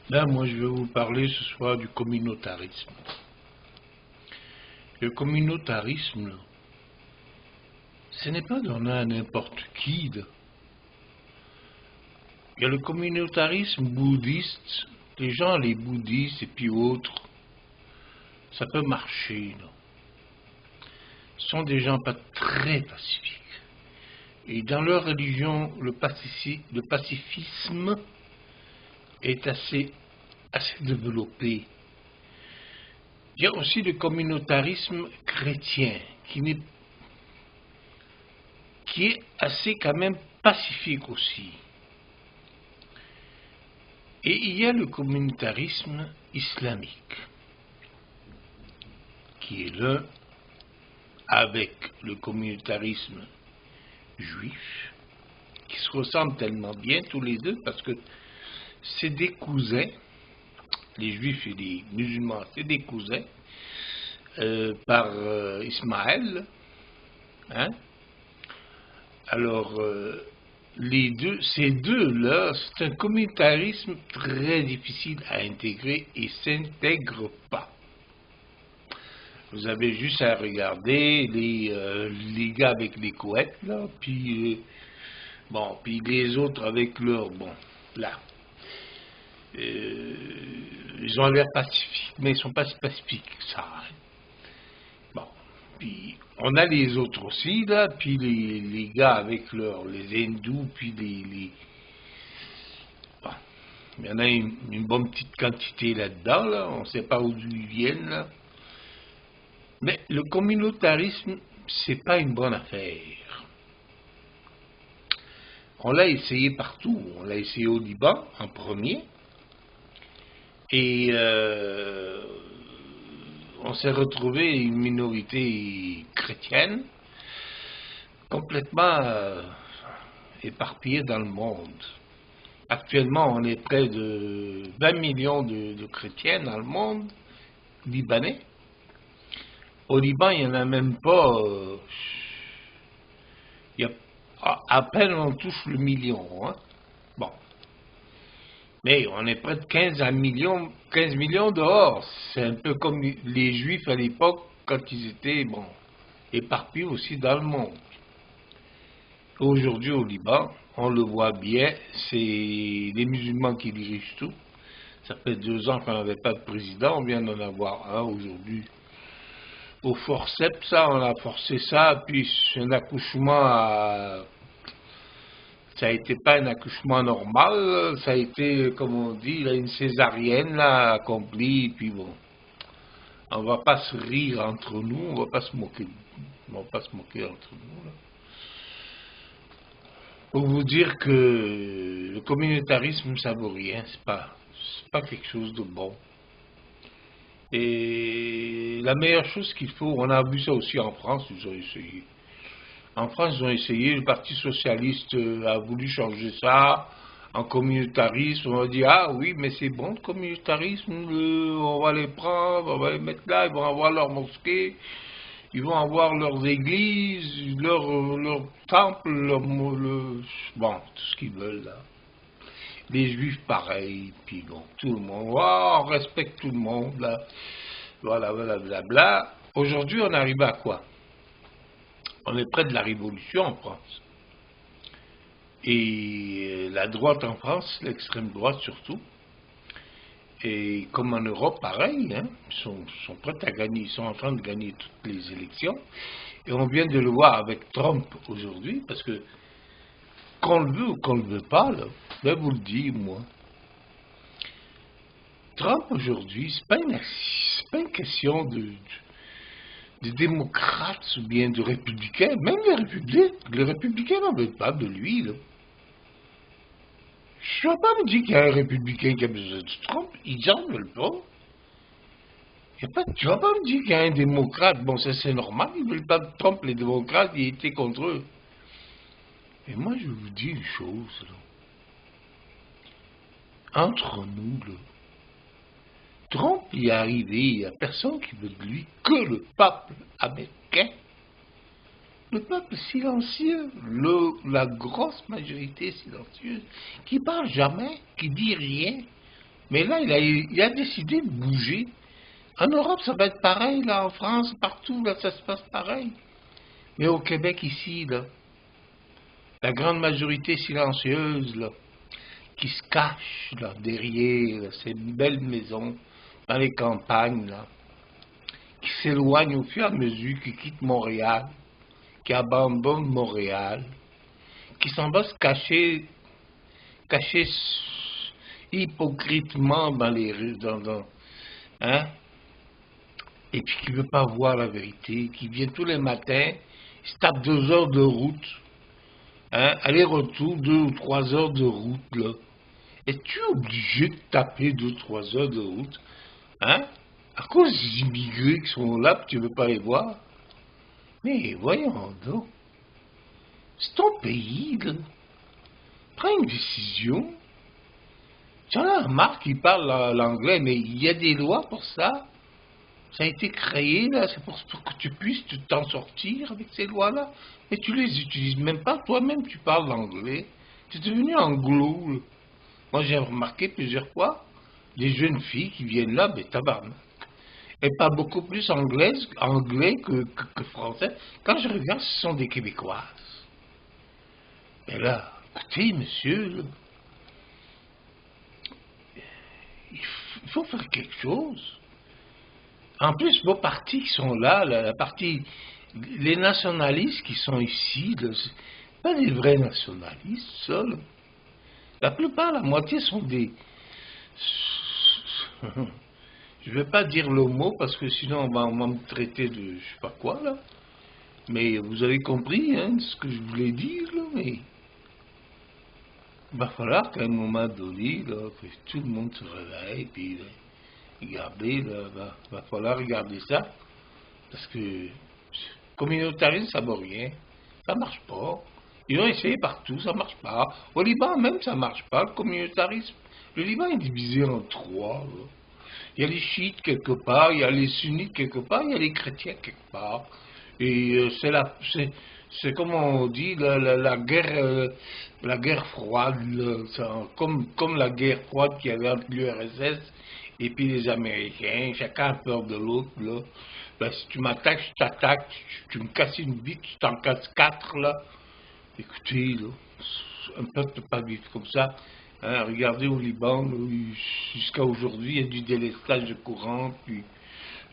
Là, moi, je vais vous parler ce soir du communautarisme. Le communautarisme, ce n'est pas donné à n'importe qui. Il y a le communautarisme bouddhiste, les bouddhistes et puis autres, ça peut marcher. Ce sont des gens pas très pacifiques. Et dans leur religion, le pacifisme est assez développé. Il y a aussi le communautarisme chrétien qui est assez quand même pacifique aussi. Et il y a le communautarisme islamique qui est l'un avec le communautarisme juif qui se ressemblent tellement bien tous les deux parce que c'est des cousins. Les juifs et les musulmans, c'est des cousins par Ismaël. Hein? Alors, ces deux-là, c'est un communautarisme très difficile à intégrer et s'intègre pas. Vous avez juste à regarder les gars avec les couettes, là, puis les autres avec leur, là. Ils ont l'air pacifiques, mais ils ne sont pas si pacifiques que ça. Hein. Bon, puis on a les autres aussi, là, puis les gars avec les hindous, puis bon, il y en a une bonne petite quantité là-dedans, là, on ne sait pas où ils viennent, là. Mais le communautarisme, c'est pas une bonne affaire. On l'a essayé partout, on l'a essayé au Liban en premier. Et on s'est retrouvé une minorité chrétienne complètement éparpillée dans le monde. Actuellement, on est près de 20 millions de chrétiens dans le monde libanais. Au Liban, il n'y en a même pas. À peine on touche le million. Hein. Bon. Mais on est près de 15 millions dehors. C'est un peu comme les Juifs à l'époque, quand ils étaient, éparpillés aussi dans le monde. Aujourd'hui, au Liban, on le voit bien, c'est les musulmans qui dirigent tout. Ça fait 2 ans qu'on n'avait pas de président, on vient d'en avoir un aujourd'hui. Au forceps, ça, on a forcé ça, puis c'est un accouchement ça a été pas un accouchement normal, ça a été, comme on dit, là, une césarienne là, accomplie, puis bon. On va pas se rire entre nous, on va pas se moquer entre nous. Là. Pour vous dire que le communautarisme, ça vaut rien, c'est pas quelque chose de bon. Et la meilleure chose qu'il faut, on a vu ça aussi en France, ils ont essayé. En France, ils ont essayé, le Parti socialiste a voulu changer ça en communautarisme. On a dit, ah oui, mais c'est bon le communautarisme, on va les prendre, on va les mettre là, ils vont avoir leur mosquée, ils vont avoir leurs églises, leur temple, tout ce qu'ils veulent là. Les juifs pareil, puis bon, tout le monde, oh, on respecte tout le monde là, voilà, blablabla. Aujourd'hui, on arrive à quoi? On est près de la révolution en France. Et la droite en France, l'extrême droite surtout, et comme en Europe, pareil, hein, ils sont prêts à gagner, ils sont en train de gagner toutes les élections. Et on vient de le voir avec Trump aujourd'hui, parce que qu'on le veut ou qu'on ne le veut pas, là, je vais vous le dire, moi. Trump aujourd'hui, c'est pas une question de démocrates ou bien de républicains, même les républicains n'en veulent pas de lui. Là. Je ne vais pas me dire qu'il y a un républicain qui a besoin de Trump, ils n'en veulent pas. Tu ne vas pas me dire qu'il y a un démocrate, bon ça c'est normal, ils ne veulent pas de Trump, les démocrates, ils étaient contre eux. Et moi je vous dis une chose, là. Entre nous, là, Trump y est arrivé, il n'y a personne qui veut de lui que le peuple américain. Le peuple silencieux, la grosse majorité silencieuse, qui parle jamais, qui dit rien, Mais là, il a décidé de bouger. En Europe, ça va être pareil, là, en France, partout, là, ça se passe pareil. Mais au Québec, ici, là, la grande majorité silencieuse, là, qui se cache, là, derrière là, ces belles maisons, dans les campagnes, là, qui s'éloignent au fur et à mesure, qui quittent Montréal, qui abandonnent Montréal, qui s'en va se cacher hypocritement dans les rues, hein, et puis qui ne veut pas voir la vérité, qui vient tous les matins, il se tape 2 heures de route, hein, aller-retour, 2 ou 3 heures de route, là. Es-tu obligé de taper 2 ou 3 heures de route, hein, à cause des immigrés qui sont là, puis tu ne veux pas les voir? Mais voyons donc, c'est ton pays, là. Prends une décision. Tu en as marre qu'ils parlent l'anglais, mais il y a des lois pour ça. Ça a été créé, là, c'est pour que tu puisses t'en sortir avec ces lois-là. Mais tu les utilises même pas. Toi-même, tu parles l'anglais. Tu es devenu anglo, là. Moi, j'ai remarqué plusieurs fois des jeunes filles qui viennent là, mais tabarnak. Elles parlent beaucoup plus anglais que français. Quand je regarde, ce sont des Québécoises. Mais là, écoutez, monsieur, là, il faut faire quelque chose. En plus, vos partis qui sont là, la partie, les nationalistes qui sont ici, c'est pas des vrais nationalistes, ça. Là. La plupart, la moitié sont des... Je vais pas dire le mot parce que sinon on va me traiter de je sais pas quoi là. Mais vous avez compris hein, ce que je voulais dire là, mais il va falloir qu'à un moment donné, là, que tout le monde se réveille, puis regardez, là, va falloir regarder ça, parce que communautarisme, ça ne vaut rien, ça marche pas. Ils ont essayé partout, ça marche pas. Au Liban même, ça marche pas, le communautarisme. Le Liban est divisé en 3. Là. Il y a les chiites quelque part, il y a les sunnites quelque part, il y a les chrétiens quelque part. Et c'est comme on dit la guerre froide, là, comme la guerre froide qu'il y avait entre l'URSS et puis les Américains, chacun a peur de l'autre. Là. Ben, si tu m'attaques, je t'attaque, tu me casses une bite, tu t'en casses 4 là. Écoutez, là, un peuple ne peut pas vivre comme ça. Hein, regardez au Liban, jusqu'à aujourd'hui, il y a du délestage de courant, puis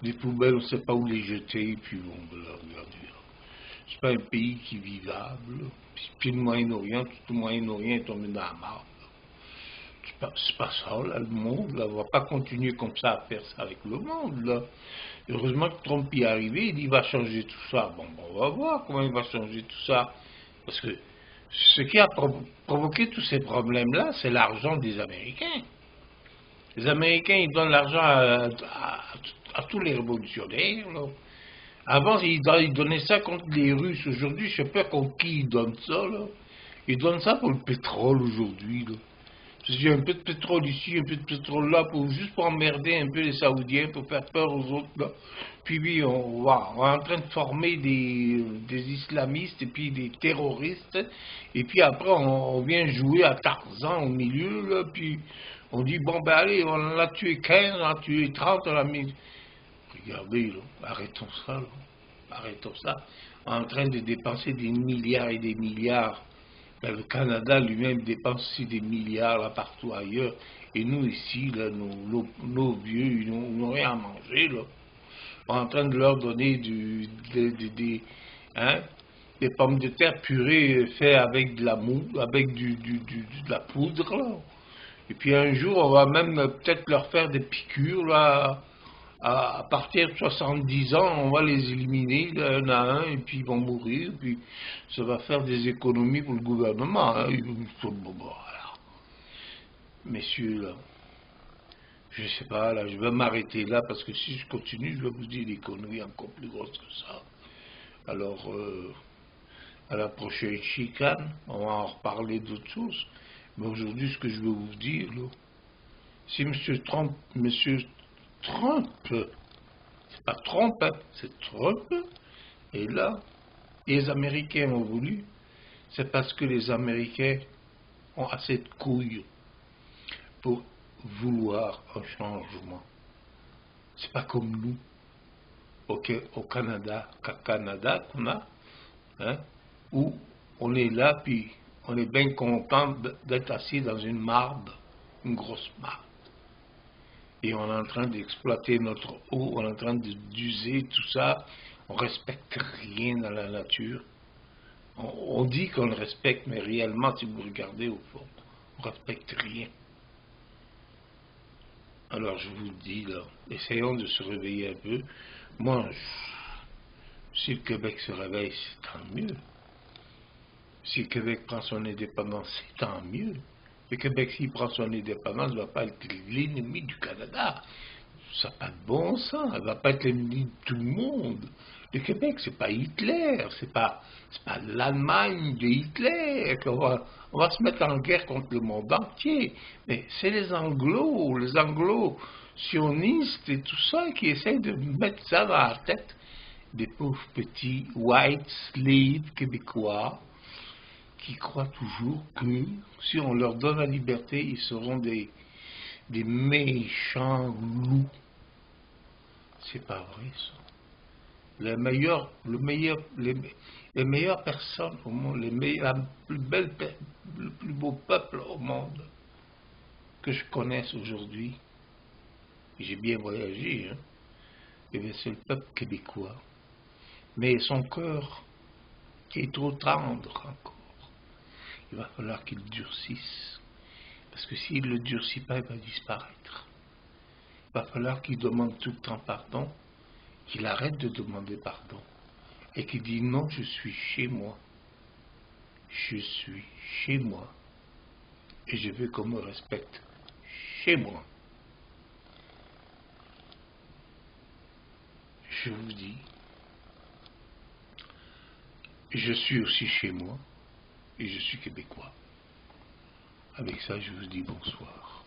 des poubelles, on ne sait pas où les jeter, puis bon, ben là, regardez. C'est pas un pays qui est vivable. Là. Puis le Moyen-Orient, tout le Moyen-Orient est tombé dans la marde. C'est pas ça, là, le monde, là. On va pas continuer comme ça à faire ça avec le monde, là. Heureusement que Trump y est arrivé, il dit il va changer tout ça. Bon, on va voir comment il va changer tout ça. Parce que ce qui a provoqué tous ces problèmes-là, c'est l'argent des Américains. Les Américains, ils donnent l'argent à tous les révolutionnaires. Là. Avant, ils donnaient ça contre les Russes. Aujourd'hui, je ne sais pas contre qui ils donnent ça. Là. Ils donnent ça pour le pétrole aujourd'hui. Parce qu'il y a un peu de pétrole ici, un peu de pétrole là, juste pour emmerder un peu les Saoudiens, pour faire peur aux autres. Là. Puis oui, on est en train de former des islamistes et puis des terroristes. Et puis après, on vient jouer à Tarzan au milieu, là, puis on dit, bon ben allez, on en a tué 15, on en a tué 30, on a mis... Regardez, là, arrêtons ça, là. Arrêtons ça. On est en train de dépenser des milliards et des milliards. Ben, le Canada lui-même dépense aussi des milliards là, partout ailleurs. Et nous ici, là, nos vieux, ils n'ont rien à manger. Là. On est en train de leur donner hein, des pommes de terre purées faites avec de la mousse, avec de la poudre. Là. Et puis un jour, on va même peut-être leur faire des piqûres. Là, à partir de 70 ans, on va les éliminer un à un, et puis ils vont mourir, puis ça va faire des économies pour le gouvernement. Hein. Voilà. Messieurs, là, je sais pas, là, je vais m'arrêter là, parce que si je continue, je vais vous dire des conneries encore plus grosses que ça. Alors, à la prochaine chicane, on va en reparler d'autres choses. Mais aujourd'hui, ce que je veux vous dire, là, si M. Trump, c'est pas Trump, hein, c'est Trump, et là, les Américains ont voulu, c'est parce que les Américains ont assez de couilles pour vouloir un changement. C'est pas comme nous, au Canada qu'on a, hein, où on est là, puis on est bien content d'être assis dans une marde, une grosse marde. Et on est en train d'exploiter notre eau, on est en train d'user tout ça, on respecte rien dans la nature. On dit qu'on le respecte, mais réellement, si vous regardez au fond, on ne respecte rien. Alors je vous dis, là, essayons de se réveiller un peu. Moi, si le Québec se réveille, c'est tant mieux. Si le Québec prend son indépendance, c'est tant mieux. Le Québec, s'il prend son indépendance, ne va pas être l'ennemi du Canada. Ça n'a pas de bon sens. Elle ne va pas être l'ennemi de tout le monde. Le Québec, c'est pas Hitler. C'est pas l'Allemagne de Hitler. On va se mettre en guerre contre le monde entier. Mais c'est les anglo-sionistes et tout ça qui essayent de mettre ça dans la tête des pauvres petits white slaves québécois qui croient toujours que si on leur donne la liberté, ils seront des méchants loups. C'est pas vrai ça. Les meilleures personnes au monde, le plus beau peuple au monde que je connaisse aujourd'hui, j'ai bien voyagé, hein, et bien c'est le peuple québécois. Mais son cœur est trop tendre encore. Il va falloir qu'il durcisse. Parce que s'il ne le durcit pas, il va disparaître. Il va falloir qu'il demande tout le temps pardon, qu'il arrête de demander pardon, et qu'il dise non, je suis chez moi. Je suis chez moi. Et je veux qu'on me respecte chez moi. Je vous dis, je suis aussi chez moi, et je suis québécois. Avec ça, je vous dis bonsoir.